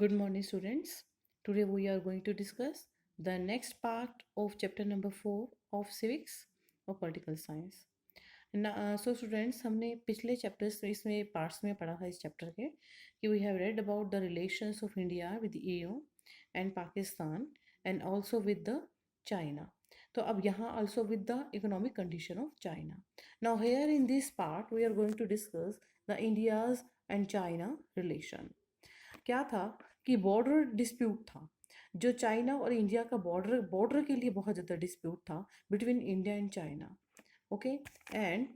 Good morning, students. Today we are going to discuss the next part of chapter number 4 of civics or political science. So students, हमने पिछले chapters इसमें parts में पढ़ा था इस chapter के कि we have read about the relations of India with the EU and Pakistan and also with the China. तो अब यहाँ also with the economic condition of China. Now here in this part we are going to discuss the India's and China relation. क्या था कि border dispute था जो China और India का बॉर्डर बॉर्डर के लिए बहुत ज़्यादा डिस्प्यूट था between India and China. Okay and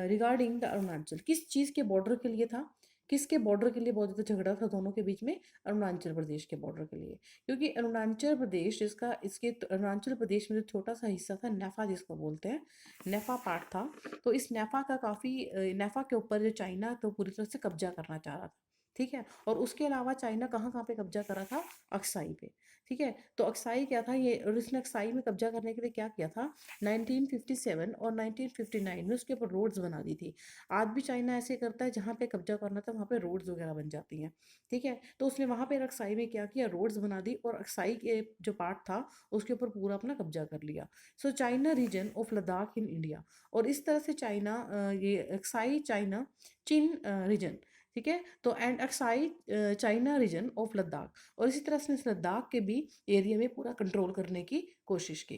regarding the Arunachal किस चीज़ के बॉर्डर के लिए था, किसके बॉर्डर के लिए बहुत ज़्यादा झगड़ा था दोनों के बीच में, अरुणाचल प्रदेश के बॉर्डर के लिए। क्योंकि अरुणाचल प्रदेश जिसका इसके अरुणाचल प्रदेश में जो छोटा सा हिस्सा था नेफा जिसको बोलते हैं, नेफा पार्ट था, तो इस नेफा का काफ़ी नेफा के ऊपर जो चाइना तो पूरी तरह से कब्जा करना चाह रहा था। ठीक है, और उसके अलावा चाइना कहाँ कहाँ पे कब्जा करा था, अक्साई पे। ठीक है, तो अक्साई क्या था ये, और इसने अक्साई में कब्जा करने के लिए क्या किया था, 1957 और 1959 में उसके ऊपर रोड्स बना दी थी। आज भी चाइना ऐसे करता है, जहाँ पे कब्जा करना था वहाँ पे रोड्स वगैरह बन जाती हैं। ठीक है, तो उसने वहाँ पे अक्साई में क्या किया, रोड्स बना दी और अक्साई के जो पार्ट था उसके ऊपर पूरा अपना कब्जा कर लिया। So China region of Ladakh in India, और इस तरह से चाइना ये अक्साई चाइना चिन रीजन, ठीक है, तो and Aksai China region of Ladakh, और इसी तरह से लद्दाख के भी एरिया में पूरा कंट्रोल करने की कोशिश की।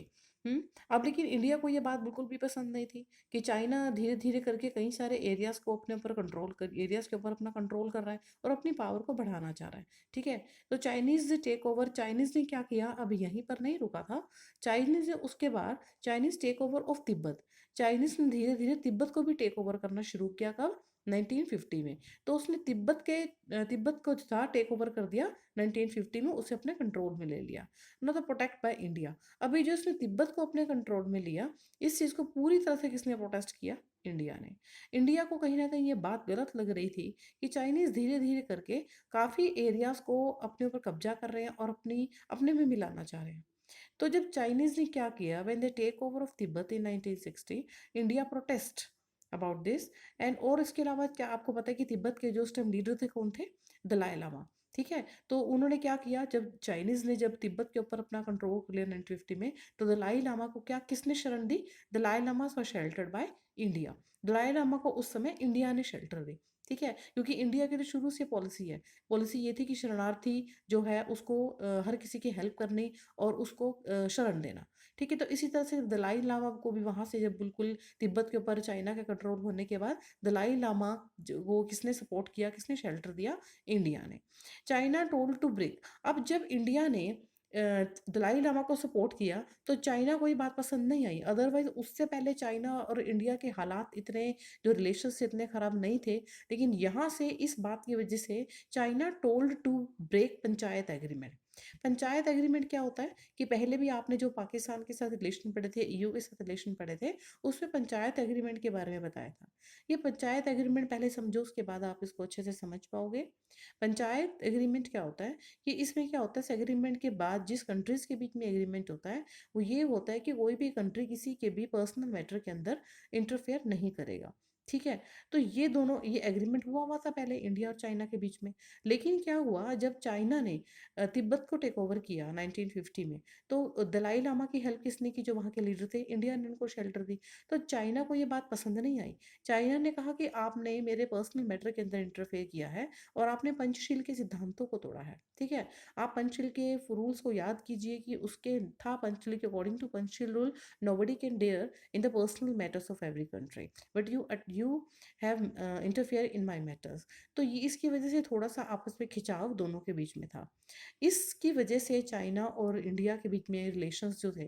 अब लेकिन इंडिया को ये बात बिल्कुल भी पसंद नहीं थी कि चाइना धीरे धीरे करके कई सारे एरियाज को अपने ऊपर कंट्रोल कर, एरियाज के ऊपर अपना कंट्रोल कर रहा है और अपनी पावर को बढ़ाना चाह रहा है। ठीक है, तो चाइनीज टेक ओवर, चाइनीज ने क्या किया, अब यहीं पर नहीं रुका था। चाइनीज ने उसके बाद Chinese take over of Tibet, Chinese ने धीरे धीरे तिब्बत को भी टेक ओवर करना शुरू किया। कब, 1950 में। तो उसने तिब्बत को जो था टेक ओवर कर दिया 1950 में, उसे अपने कंट्रोल में ले लिया, नॉट प्रोटेक्ट बाय इंडिया। अभी जो उसने तिब्बत को अपने कंट्रोल में लिया, इस चीज़ को पूरी तरह से किसने प्रोटेस्ट किया, इंडिया ने। इंडिया को कहीं ना कहीं ये बात गलत लग रही थी कि चाइनीज धीरे धीरे करके काफ़ी एरियाज को अपने ऊपर कब्जा कर रहे हैं और अपने में मिलाना चाह रहे हैं। तो जब चाइनीज ने क्या किया, when they take over of Tibet in 1960, India protest about this. And और इसके अलावा क्या आपको पता है कि तिब्बत के जो उस टाइम लीडर थे कौन थे, दलाई लामा। ठीक है, तो उन्होंने क्या किया, जब चाइनीज ने जब तिब्बत के ऊपर अपना कंट्रोल कर लिया 1950 में, तो दलाई लामा को क्या किसने शरण दी, Dalai Lama were sheltered by India. Dalai Lama को उस समय इंडिया ने शेल्टर दी। ठीक है, क्योंकि इंडिया की तो शुरू से पॉलिसी है, पॉलिसी ये थी कि शरणार्थी जो है उसको हर किसी की हेल्प करनी और उसको शरण देना। ठीक है, तो इसी तरह से दलाई लामा को भी वहाँ से जब बिल्कुल तिब्बत के ऊपर चाइना का कंट्रोल होने के बाद दलाई लामा वो किसने सपोर्ट किया, किसने शेल्टर दिया, इंडिया ने। China told to break. अब जब इंडिया ने दलाई लामा को सपोर्ट किया तो चाइना को ये बात पसंद नहीं आई। अदरवाइज उससे पहले चाइना और इंडिया के हालात इतने, जो रिलेशंस इतने खराब नहीं थे, लेकिन यहाँ से इस बात की वजह से China told to break panchayat agreement. Panchayat agreement क्या होता है कि पहले भी आपने जो पाकिस्तान के साथ रिलेशन पढ़े थे, ईयू के साथ रिलेशन पढ़े थे, उसमें पंचायत एग्रीमेंट के बारे में बताया था। ये पंचायत एग्रीमेंट पहले समझो, उसके बाद आप इसको अच्छे से समझ पाओगे। पंचायत एग्रीमेंट क्या होता है कि इसमें क्या होता है, इस एग्रीमेंट के बाद जिस कंट्रीज के बीच में एग्रीमेंट होता है वो ये होता है कि कोई भी कंट्री किसी के भी पर्सनल मैटर के अंदर इंटरफेयर नहीं करेगा। ठीक है, तो ये दोनों, ये एग्रीमेंट हुआ था पहले इंडिया और चाइना के बीच में। लेकिन क्या हुआ, जब चाइना ने तिब्बत को टेक ओवर किया 1950 में, तो दलाई लामा की हेल्प किसने की, जो वहाँ के लीडर थे, इंडिया ने उनको शेल्टर दी। तो चाइना को ये बात पसंद नहीं आई। चाइना ने कहा कि आपने मेरे पर्सनल मैटर के अंदर इंटरफेयर किया है और आपने पंचशील के सिद्धांतों को तोड़ा है। ठीक है, आप पंचशील के रूल्स को याद कीजिए कि उसके था, पंचशील के according to Panchsheel rule, nobody can dare in the personal matters of every country, but you have interfere in my matters. तो ये इसकी वजह से थोड़ा सा आपस में खिंचाव दोनों के बीच में था। इसकी वजह से चाइना और इंडिया के बीच में रिलेशंस जो थे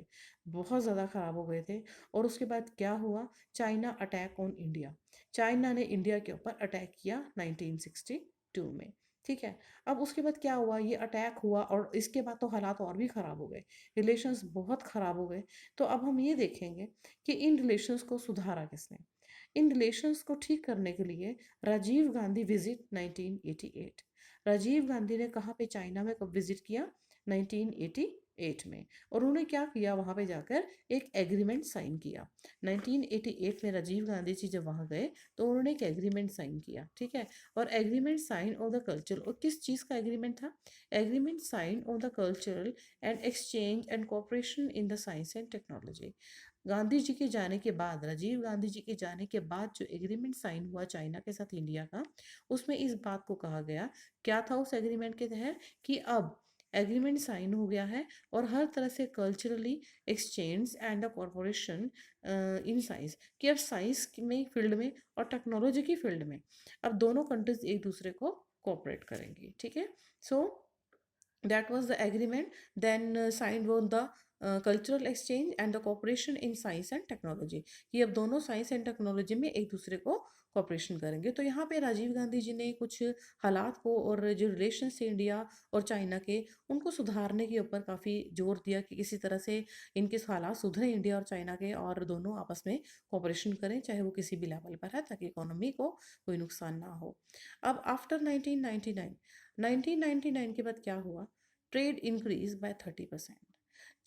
बहुत ज़्यादा ख़राब हो गए थे। और उसके बाद क्या हुआ, China attack on India, China ने इंडिया के ऊपर अटैक किया 1962 में। ठीक है, अब उसके बाद क्या हुआ, ये अटैक हुआ और इसके बाद तो हालात और भी ख़राब हो गए, रिलेशंस बहुत ख़राब हो गए। तो अब हम ये देखेंगे कि इन रिलेशंस को सुधारा किसने। इन रिलेशंस को ठीक करने के लिए राजीव गांधी विजिट 1988, राजीव गांधी ने कहाँ पे, चाइना में कब विजिट किया, 1988 1988 में। और उन्होंने क्या किया, वहाँ पे जाकर एक एग्रीमेंट साइन किया। 1988 में राजीव गांधी जी जब वहाँ गए तो उन्होंने एक एग्रीमेंट साइन किया, ठीक है। और agreement sign on the culture, और किस चीज़ का एग्रीमेंट था? Agreement sign on the cultural and exchange and cooperation in the science and technology. Gandhi ji के जाने के बाद, राजीव गांधी जी के जाने के बाद जो एग्रीमेंट साइन हुआ चाइना के साथ इंडिया का, उसमें इस बात को कहा गया, क्या था उस एग्रीमेंट के तहत, कि अब एग्रीमेंट साइन हो गया है और हर तरह से culturally exchange and the corporation in science, कि अब साइंस में फील्ड में और टेक्नोलॉजी की फील्ड में अब दोनों कंट्रीज एक दूसरे को कोऑपरेट करेंगी, ठीक है। सो that was the agreement then signed on the cultural exchange and the cooperation in science and technology, कि अब दोनों साइंस एंड टेक्नोलॉजी में एक दूसरे को कॉपरेशन करेंगे। तो यहाँ पे राजीव गांधी जी ने कुछ हालात को और जो रिलेशन थे इंडिया और चाइना के, उनको सुधारने के ऊपर काफ़ी जोर दिया कि किसी तरह से इनके हालात सुधरे इंडिया और चाइना के, और दोनों आपस में कॉपरेशन करें, चाहे वो किसी भी लेवल पर है, ताकि इकोनॉमी को कोई नुकसान ना हो। अब आफ्टर 1999 के बाद क्या हुआ? Trade increase by 30%।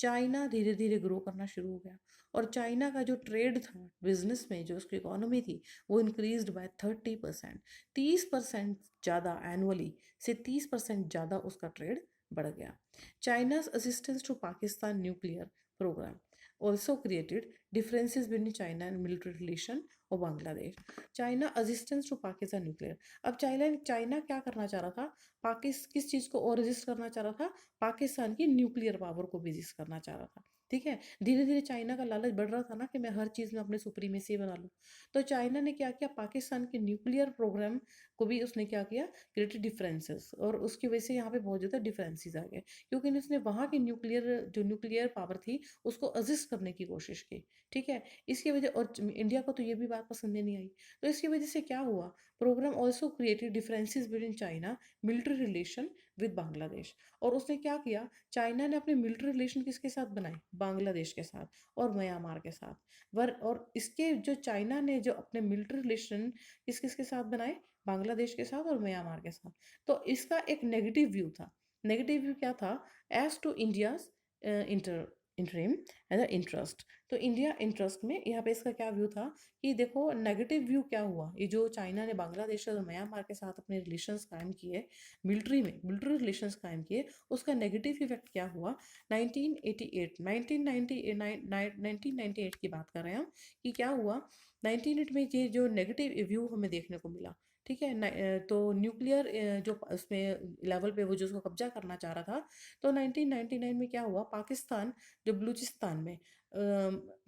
चाइना धीरे धीरे ग्रो करना शुरू हो गया, और चाइना का जो ट्रेड था बिजनेस में, जो उसकी इकोनॉमी थी, वो इंक्रीज्ड बाय 30%। 30% ज़्यादा एनुअली, से 30% ज़्यादा उसका ट्रेड बढ़ गया। China's assistance to Pakistan nuclear programme also created differences between China and military relation और Bangladesh. China assistance to Pakistan nuclear, अब चाइना चाइना क्या करना चाह रहा था? किस चीज़ को और रजिस्ट करना चाह रहा था? पाकिस्तान की न्यूक्लियर पावर को भी रजिस्ट करना चाह रहा था, ठीक है। धीरे धीरे चाइना का लालच बढ़ रहा था ना, कि मैं हर चीज़ में अपने सुप्रीमेसी बना लूँ। तो चाइना ने क्या किया? पाकिस्तान के न्यूक्लियर प्रोग्राम को भी उसने क्या किया? क्रिएटेड डिफरेंसेस, और उसकी वजह से यहाँ पे बहुत ज़्यादा डिफरेंसेस आ गए, क्योंकि उसने वहाँ की न्यूक्लियर पावर थी उसको अजिस्ट करने की कोशिश की, ठीक है। इसकी वजह, और इंडिया को तो ये भी बात पसंद नहीं आई। तो इसकी वजह से क्या हुआ? Program also created differences between China military relation with Bangladesh. और उसने क्या किया? चाइना ने अपने मिलिट्री रिलेशन किसके साथ बनाए? बांग्लादेश के साथ और म्यांमार के साथ। और इसके जो चाइना ने जो अपने मिलिट्री रिलेशन किस किस के साथ बनाए? बांग्लादेश के साथ और म्यांमार के साथ। तो इसका एक नेगेटिव व्यू था। नेगेटिव व्यू क्या था? As to India's inter interim as a interest. तो इंडिया इंटरेस्ट में यहाँ पे इसका क्या व्यू था, कि देखो नेगेटिव व्यू क्या हुआ, ये जो चाइना ने बांग्लादेश और म्यांमार के साथ अपने रिलेशंस कायम किए, मिलिट्री रिलेशंस कायम किए, उसका नेगेटिव इफेक्ट क्या हुआ? 1988 की बात कर रहे हैं हम, कि क्या हुआ 1988 में, ये जो नेगेटिव व्यू हमें देखने को मिला, ठीक है। तो न्यूक्लियर जो उसमें लेवल पे वो जो उसको कब्जा करना चाह रहा था, तो 1999 में क्या हुआ? पाकिस्तान जो बलूचिस्तान में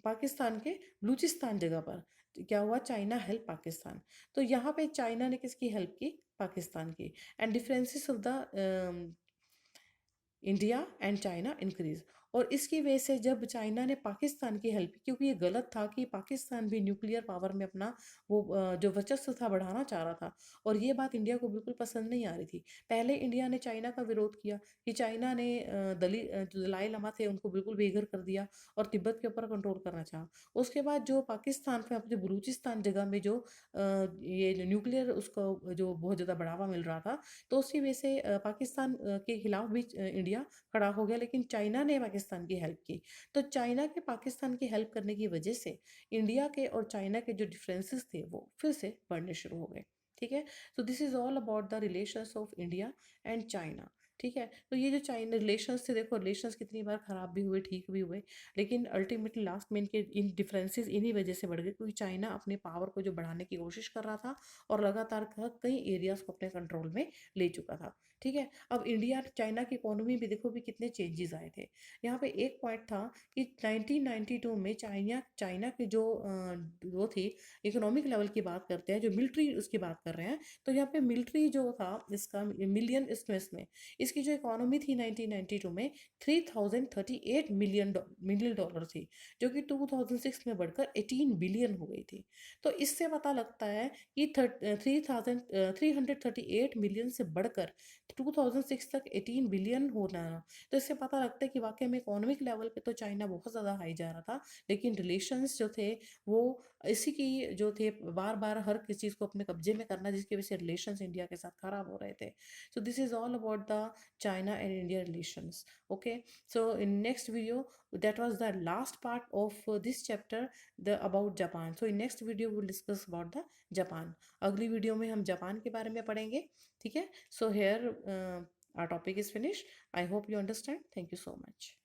पाकिस्तान के बलूचिस्तान जगह पर क्या हुआ? China help Pakistan. तो यहाँ पे चाइना ने किसकी हेल्प की? पाकिस्तान की। And differences of the India and China increase. और इसकी वजह से जब चाइना ने पाकिस्तान की हेल्प, क्योंकि ये गलत था कि पाकिस्तान भी न्यूक्लियर पावर में अपना वो जो वर्चस्व था बढ़ाना चाह रहा था, और ये बात इंडिया को बिल्कुल पसंद नहीं आ रही थी। पहले इंडिया ने चाइना का विरोध किया, कि चाइना ने जो दलाई लामा थे उनको बिल्कुल बेघर कर दिया और तिब्बत के ऊपर कंट्रोल करना चाहा। उसके बाद जो पाकिस्तान में अपने बलूचिस्तान जगह में जो ये जो न्यूक्लियर उसको जो बहुत ज़्यादा बढ़ावा मिल रहा था, तो उसकी वजह से पाकिस्तान के खिलाफ भी इंडिया खड़ा हो गया, लेकिन चाइना ने पाकिस्तान की हेल्प की। तो चाइना के पाकिस्तान की हेल्प करने की वजह से इंडिया के और चाइना के जो डिफरेंसेस थे वो फिर से बढ़ने शुरू हो गए, ठीक है। तो this is all about the relations of India and China, ठीक है। तो ये जो चाइना रिलेशंस थे, देखो रिलेशंस कितनी बार खराब भी हुए, ठीक भी हुए, लेकिन अल्टीमेटली लास्ट में इनके इन डिफरेंसेस इन्हीं वजह से बढ़ गए, क्योंकि चाइना अपने पावर को जो बढ़ाने की कोशिश कर रहा था और लगातार कई एरियाज को अपने कंट्रोल में ले चुका था, ठीक है। अब इंडिया चाइना की इकोनॉमी भी देखो भी कितने चेंजेस आए थे। यहाँ पे एक पॉइंट था कि 1992 में चाइना चाइना की जो वो थी इकोनॉमिक लेवल की बात करते हैं, जो मिलिट्री उसकी बात कर रहे हैं, तो यहाँ पे मिलिट्री जो था इसका मिलियन इसमें इसकी जो इकोनॉमी थी 1992 में 3038 मिलियन डॉलर थी, जो कि 2006 में बढ़कर 18 बिलियन हो गई थी। तो इससे पता लगता है कि 338 मिलियन से बढ़कर 2006 तक 18 बिलियन होना। तो इससे पता लगता है कि वाकई में इकोनॉमिक लेवल पे तो चाइना बहुत ज़्यादा हाई जा रहा था, लेकिन रिलेशंस जो थे वो इसी की जो थे, बार बार हर किसी चीज़ को अपने कब्जे में करना, जिसकी वजह से रिलेशंस इंडिया के साथ खराब हो रहे थे। So this is all about the China and India relations. Okay, so in next video, that was the last part of this chapter, the about Japan. So in next video we'll discuss about the Japan. अगली video में हम Japan के बारे में पढ़ेंगे. ठीक है. So here our topic is finished. I hope you understand. Thank you so much.